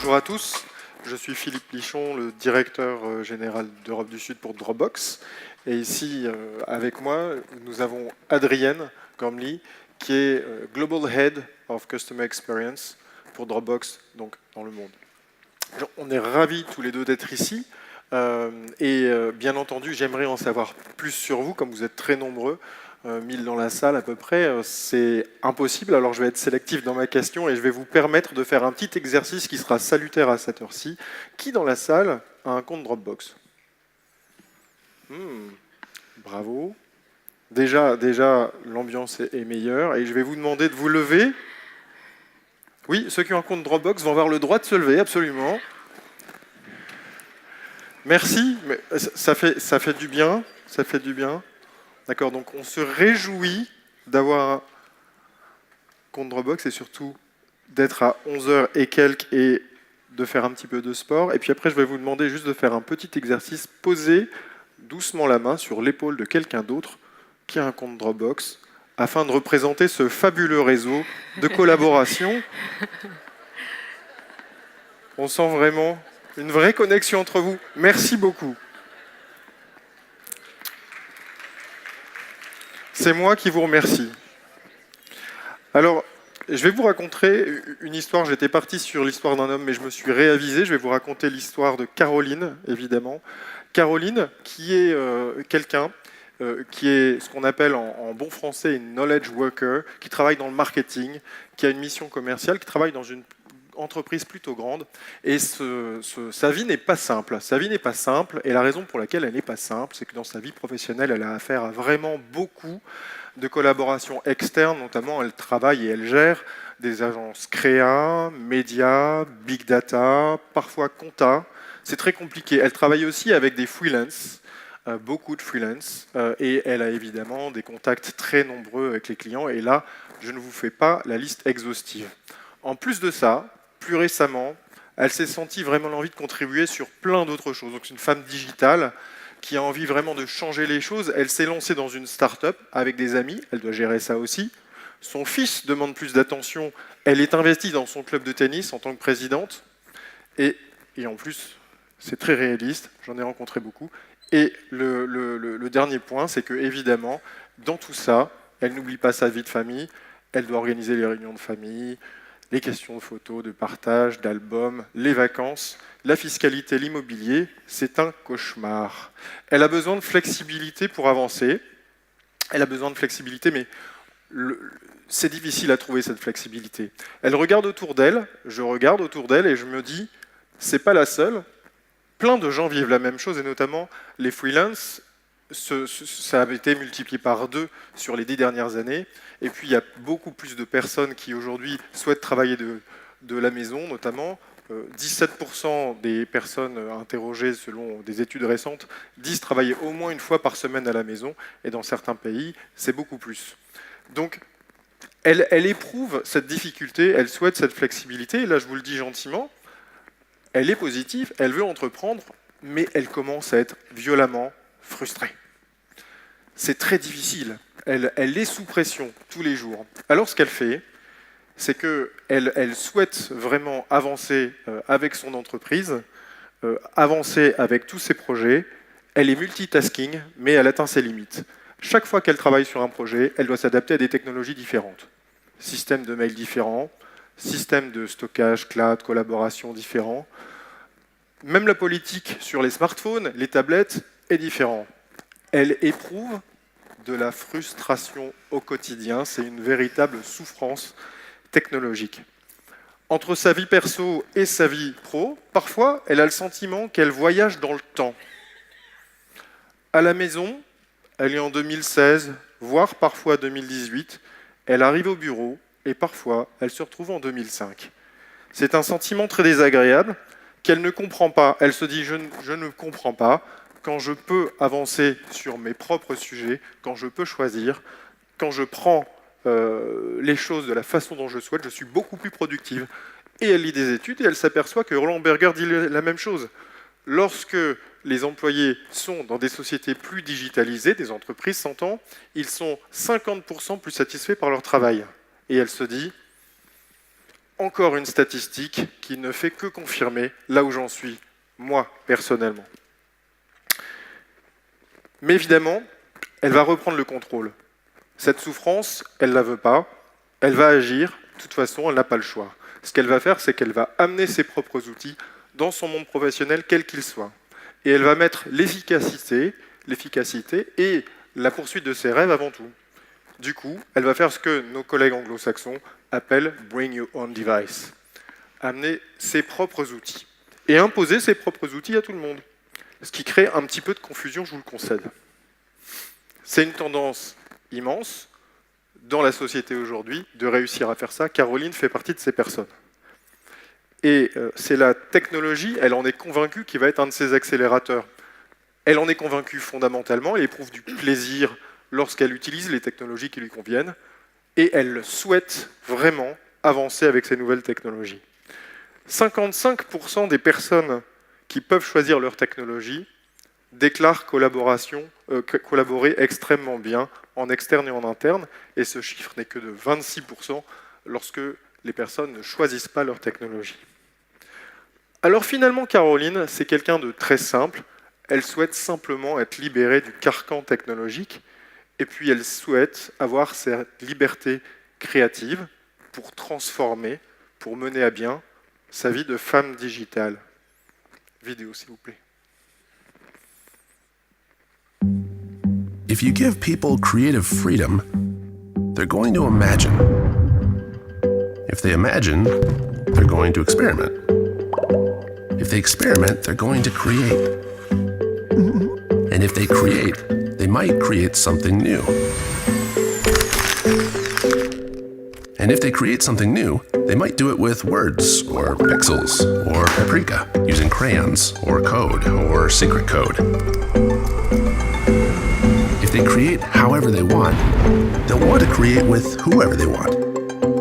Bonjour à tous, je suis Philippe Lichon, le directeur général d'Europe du Sud pour Dropbox. Et ici, avec moi, nous avons Adrienne Gormley, qui est Global Head of Customer Experience pour Dropbox, donc dans le monde. On est ravis tous les deux d'être ici. Bien entendu, j'aimerais en savoir plus sur vous, comme vous êtes très nombreux, 1000 dans la salle à peu près, c'est impossible. Alors je vais être sélectif dans ma question et je vais vous permettre de faire un petit exercice qui sera salutaire à cette heure-ci. Qui dans la salle a un compte Dropbox? Bravo. Déjà l'ambiance est meilleure et je vais vous demander de vous lever. Oui, ceux qui ont un compte Dropbox vont avoir le droit de se lever, absolument. Merci, mais ça fait du bien, ça fait du bien. D'accord, donc on se réjouit d'avoir un compte Dropbox et surtout d'être à 11h et quelques et de faire un petit peu de sport. Et puis après, je vais vous demander juste de faire un petit exercice. Posez doucement la main sur l'épaule de quelqu'un d'autre qui a un compte Dropbox afin de représenter ce fabuleux réseau de collaboration. On sent vraiment une vraie connexion entre vous. Merci beaucoup. C'est moi qui vous remercie. Alors, je vais vous raconter une histoire. J'étais parti sur l'histoire d'un homme, mais je me suis réavisé. Je vais vous raconter l'histoire de Caroline, évidemment. Caroline, qui est quelqu'un qui est ce qu'on appelle en bon français une knowledge worker, qui travaille dans le marketing, qui a une mission commerciale, qui travaille dans une entreprise plutôt grande. Et sa vie n'est pas simple. Sa vie n'est pas simple. Et la raison pour laquelle elle n'est pas simple, c'est que dans sa vie professionnelle, elle a affaire à vraiment beaucoup de collaboration externe, notamment elle travaille et elle gère des agences créa, médias, big data, parfois compta. C'est très compliqué. Elle travaille aussi avec des freelances, beaucoup de freelance, et elle a évidemment des contacts très nombreux avec les clients. Et là, je ne vous fais pas la liste exhaustive. En plus de ça, plus récemment, elle s'est sentie vraiment l'envie de contribuer sur plein d'autres choses. Donc c'est une femme digitale qui a envie vraiment de changer les choses. Elle s'est lancée dans une start-up avec des amis, elle doit gérer ça aussi. Son fils demande plus d'attention, elle est investie dans son club de tennis en tant que présidente. Et en plus, c'est très réaliste, j'en ai rencontré beaucoup. Et le dernier point, c'est que évidemment, dans tout ça, elle n'oublie pas sa vie de famille, elle doit organiser les réunions de famille, les questions de photos, de partage, d'albums, les vacances, la fiscalité, l'immobilier, c'est un cauchemar. Elle a besoin de flexibilité pour avancer. Elle a besoin de flexibilité, mais c'est difficile à trouver cette flexibilité. Elle regarde autour d'elle, je regarde autour d'elle et je me dis, c'est pas la seule. Plein de gens vivent la même chose, et notamment les freelances. Ça a été multiplié par 2 sur les 10 dernières années. Et puis, il y a beaucoup plus de personnes qui, aujourd'hui, souhaitent travailler de la maison, notamment. 17% des personnes interrogées, selon des études récentes, disent travailler au moins une fois par semaine à la maison. Et dans certains pays, c'est beaucoup plus. Donc, elle éprouve cette difficulté, elle souhaite cette flexibilité. Et là, je vous le dis gentiment, elle est positive, elle veut entreprendre, mais elle commence à être violemment frustrée. C'est très difficile. Elle est sous pression tous les jours. Alors ce qu'elle fait, c'est qu'elle souhaite vraiment avancer avec son entreprise, avancer avec tous ses projets. Elle est multitasking, mais elle atteint ses limites. Chaque fois qu'elle travaille sur un projet, elle doit s'adapter à des technologies différentes. Système de mail différents, système de stockage, cloud, collaboration différents. Même la politique sur les smartphones, les tablettes, est différente. Elle éprouve de la frustration au quotidien. C'est une véritable souffrance technologique. Entre sa vie perso et sa vie pro, parfois, elle a le sentiment qu'elle voyage dans le temps. À la maison, elle est en 2016, voire parfois 2018. Elle arrive au bureau et parfois, elle se retrouve en 2005. C'est un sentiment très désagréable qu'elle ne comprend pas. Elle se dit, je ne comprends pas, quand je peux avancer sur mes propres sujets, quand je peux choisir, quand je prends les choses de la façon dont je souhaite, je suis beaucoup plus productive. Et elle lit des études et elle s'aperçoit que Roland Berger dit la même chose. Lorsque les employés sont dans des sociétés plus digitalisées, des entreprises s'entend, ils sont 50% plus satisfaits par leur travail. Et elle se dit, encore une statistique qui ne fait que confirmer là où j'en suis, moi, personnellement. Mais évidemment, elle va reprendre le contrôle. Cette souffrance, elle ne la veut pas, elle va agir, de toute façon, elle n'a pas le choix. Ce qu'elle va faire, c'est qu'elle va amener ses propres outils dans son monde professionnel, quel qu'il soit. Et elle va mettre l'efficacité et la poursuite de ses rêves avant tout. Du coup, elle va faire ce que nos collègues anglo-saxons appellent « bring your own device », amener ses propres outils et imposer ses propres outils à tout le monde, ce qui crée un petit peu de confusion, je vous le concède. C'est une tendance immense dans la société aujourd'hui de réussir à faire ça. Caroline fait partie de ces personnes. Et c'est la technologie, elle en est convaincue, qui va être un de ses accélérateurs. Elle en est convaincue fondamentalement, elle éprouve du plaisir lorsqu'elle utilise les technologies qui lui conviennent, et elle souhaite vraiment avancer avec ces nouvelles technologies. 55% des personnes qui peuvent choisir leur technologie déclarent collaborer extrêmement bien en externe et en interne, et ce chiffre n'est que de 26% lorsque les personnes ne choisissent pas leur technologie. Alors finalement, Caroline, c'est quelqu'un de très simple. Elle souhaite simplement être libérée du carcan technologique, et puis elle souhaite avoir cette liberté créative pour transformer, pour mener à bien sa vie de femme digitale. Vidéo, s'il vous plaît. If you give people creative freedom, they're going to imagine. If they imagine, they're going to experiment. If they experiment, they're going to create. And if they create, they might create something new. And if they create something new, they might do it with words, or pixels, or paprika, using crayons, or code, or secret code. If they create however they want, they'll want to create with whoever they want.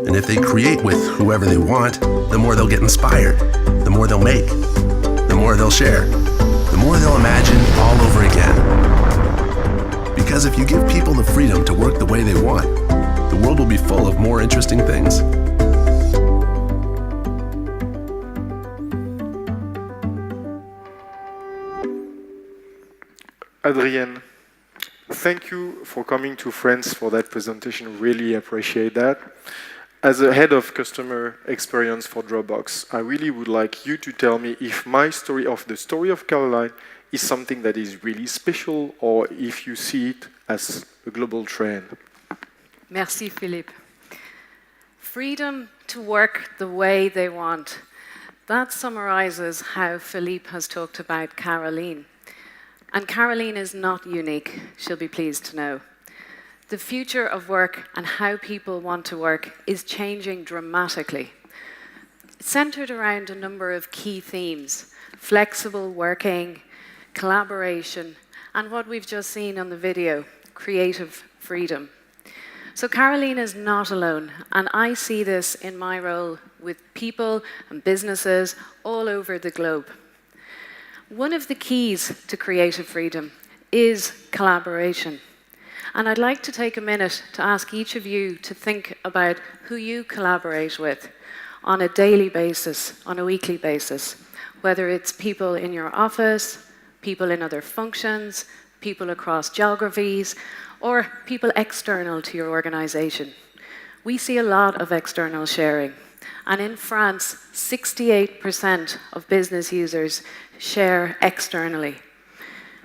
And if they create with whoever they want, the more they'll get inspired, the more they'll make, the more they'll share, the more they'll imagine all over again. Because if you give people the freedom to work the way they want, the world will be full of more interesting things. Adrienne, thank you for coming to France for that presentation. Really appreciate that. As a head of customer experience for Dropbox, I really would like you to tell me if my story of the story of Caroline is something that is really special or if you see it as a global trend. Merci, Philippe. Freedom to work the way they want. That summarizes how Philippe has talked about Caroline. And Caroline is not unique, she'll be pleased to know. The future of work and how people want to work is changing dramatically. It's centered around a number of key themes: flexible working, collaboration, and what we've just seen on the video, creative freedom. So Caroline is not alone, and I see this in my role with people and businesses all over the globe. One of the keys to creative freedom is collaboration. And I'd like to take a minute to ask each of you to think about who you collaborate with on a daily basis, on a weekly basis, whether it's people in your office, people in other functions, people across geographies, or people external to your organization. We see a lot of external sharing. And in France, 68% of business users share externally.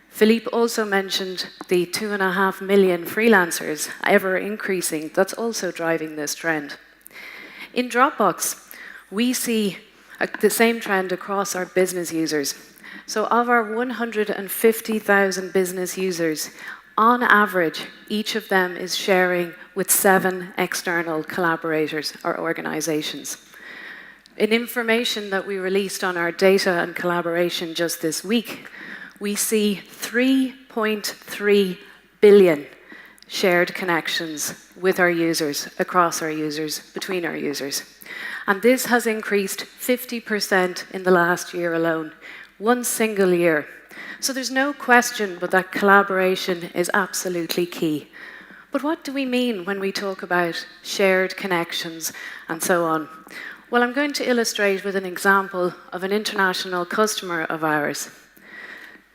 Philippe also mentioned the 2.5 million freelancers, ever increasing. That's also driving this trend. In Dropbox, we see the same trend across our business users. So of our 150,000 business users, on average, each of them is sharing with 7 external collaborators or organizations. In information that we released on our data and collaboration just this week, we see 3.3 billion shared connections with our users, across our users, between our users. And this has increased 50% in the last year alone, one single year. So there's no question but that collaboration is absolutely key. But what do we mean when we talk about shared connections and so on? Well, I'm going to illustrate with an example of an international customer of ours.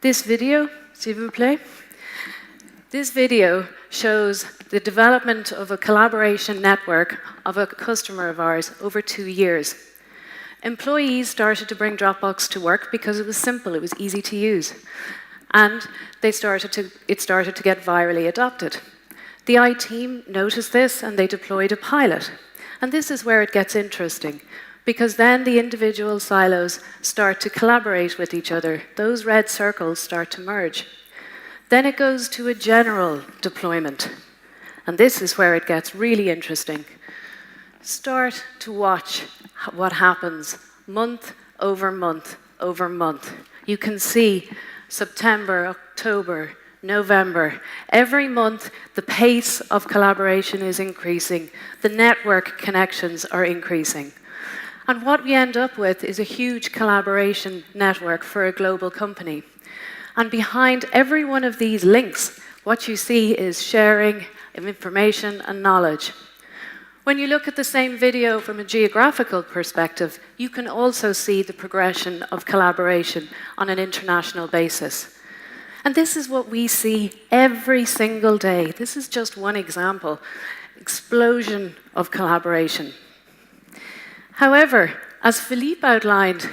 This video, s'il vous plaît. This video shows the development of a collaboration network of a customer of ours over 2 years. Employees started to bring Dropbox to work because it was simple, it was easy to use. And it started to get virally adopted. The IT team noticed this and they deployed a pilot. And this is where it gets interesting, because then the individual silos start to collaborate with each other. Those red circles start to merge. Then it goes to a general deployment. And this is where it gets really interesting. Start to watch what happens month over month over month. You can see September, October, November. Every month, the pace of collaboration is increasing. The network connections are increasing. And what we end up with is a huge collaboration network for a global company. And behind every one of these links, what you see is sharing of information and knowledge. When you look at the same video from a geographical perspective, you can also see the progression of collaboration on an international basis. And this is what we see every single day. This is just one example. Explosion of collaboration. However, as Philippe outlined,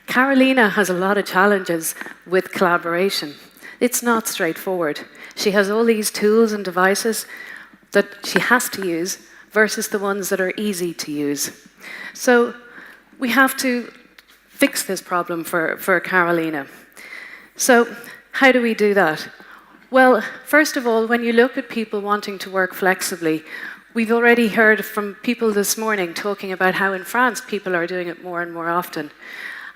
Carolina has a lot of challenges with collaboration. It's not straightforward. She has all these tools and devices that she has to use versus the ones that are easy to use. So we have to fix this problem for Carolina. So how do we do that? Well, first of all, when you look at people wanting to work flexibly, we've already heard from people this morning talking about how in France people are doing it more and more often.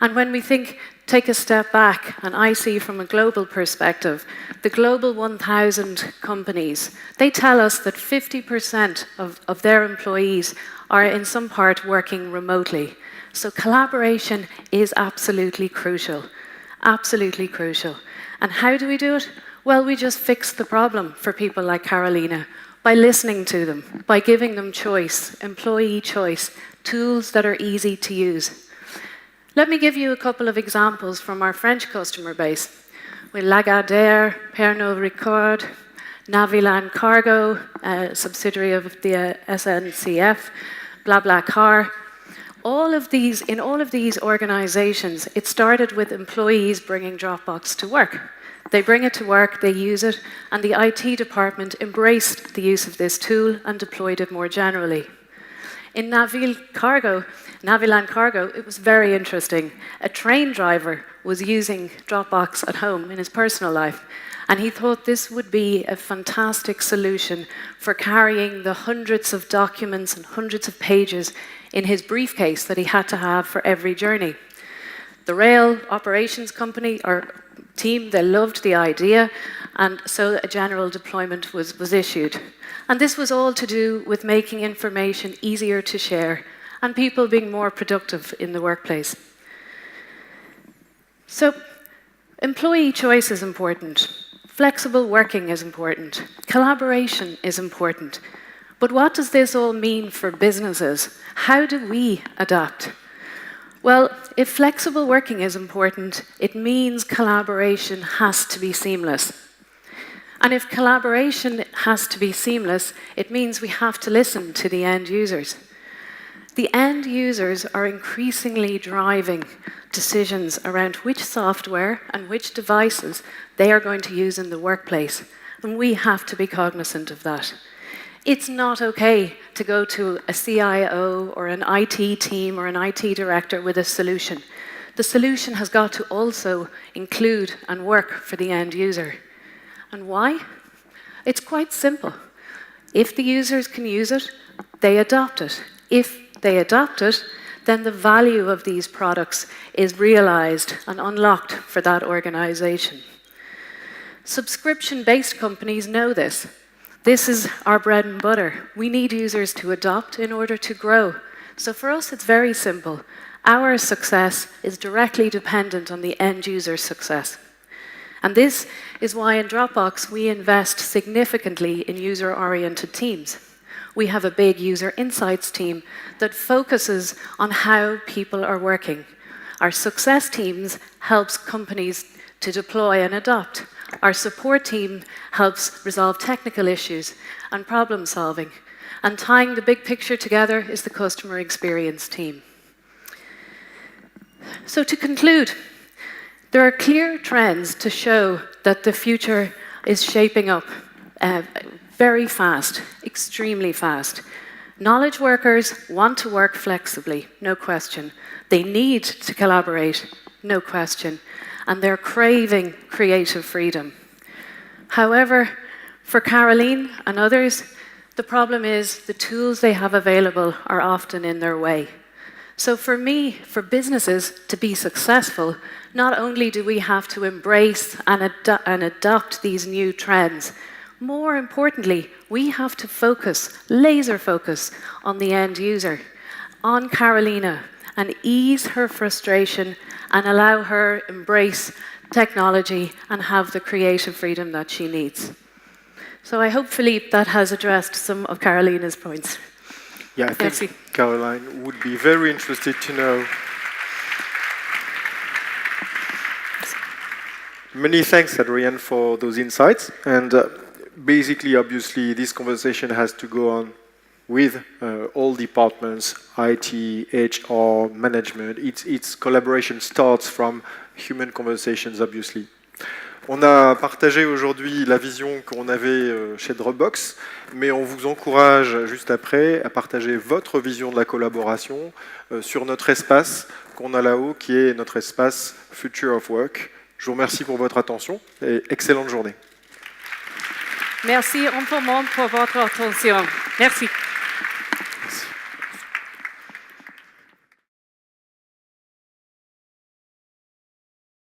And when we take a step back, and I see from a global perspective, the global 1,000 companies, they tell us that 50% of their employees are in some part working remotely. So collaboration is absolutely crucial, absolutely crucial. And how do we do it? Well, we just fix the problem for people like Carolina by listening to them, by giving them choice, employee choice, tools that are easy to use. Let me give you a couple of examples from our French customer base. With Lagardère, Pernod Ricard, Naviland Cargo, a subsidiary of the SNCF, BlaBlaCar. In all of these organizations, it started with employees bringing Dropbox to work. They bring it to work, they use it, and the IT department embraced the use of this tool and deployed it more generally. In Naviland Cargo, it was very interesting. A train driver was using Dropbox at home in his personal life, and he thought this would be a fantastic solution for carrying the hundreds of documents and hundreds of pages in his briefcase that he had to have for every journey. The rail operations company or team, they loved the idea, and so a general deployment was issued. And this was all to do with making information easier to share and people being more productive in the workplace. So, employee choice is important. Flexible working is important. Collaboration is important. But what does this all mean for businesses? How do we adapt? Well, if flexible working is important, it means collaboration has to be seamless. And if collaboration has to be seamless, it means we have to listen to the end users. The end users are increasingly driving decisions around which software and which devices they are going to use in the workplace. And we have to be cognizant of that. It's not okay to go to a CIO or an IT team or an IT director with a solution. The solution has got to also include and work for the end user. And why? It's quite simple. If the users can use it, they adopt it. If they adopt it, then the value of these products is realized and unlocked for that organization. Subscription-based companies know this. This is our bread and butter. We need users to adopt in order to grow. So for us, it's very simple. Our success is directly dependent on the end user success. And this is why in Dropbox we invest significantly in user-oriented teams. we have a big user insights team that focuses on how people are working. Our success teams helps companies to deploy and adopt. Our support team helps resolve technical issues and problem solving. And tying the big picture together is the customer experience team. So to conclude, there are clear trends to show that the future is shaping up very fast, extremely fast. Knowledge workers want to work flexibly, no question. They need to collaborate, no question. And they're craving creative freedom. However, for Caroline and others, the problem is the tools they have available are often in their way. So for me, for businesses to be successful, not only do we have to embrace and adopt these new trends, more importantly, we have to focus, laser focus, on the end user, on Carolina, and ease her frustration and allow her embrace technology and have the creative freedom that she needs. So I hope, Philippe, that has addressed some of Carolina's points. Yeah, I think Caroline would be very interested to know. Many thanks, Adrienne, for those insights. And basically, obviously, this conversation has to go on with all departments, IT, HR, management. Its collaboration starts from human conversations, obviously. On a partagé aujourd'hui la vision qu'on avait chez Dropbox, mais on vous encourage juste après à partager votre vision de la collaboration sur notre espace qu'on a là-haut, qui est notre espace Future of Work. Je vous remercie pour votre attention et excellente journée. Merci infiniment pour votre attention. Merci.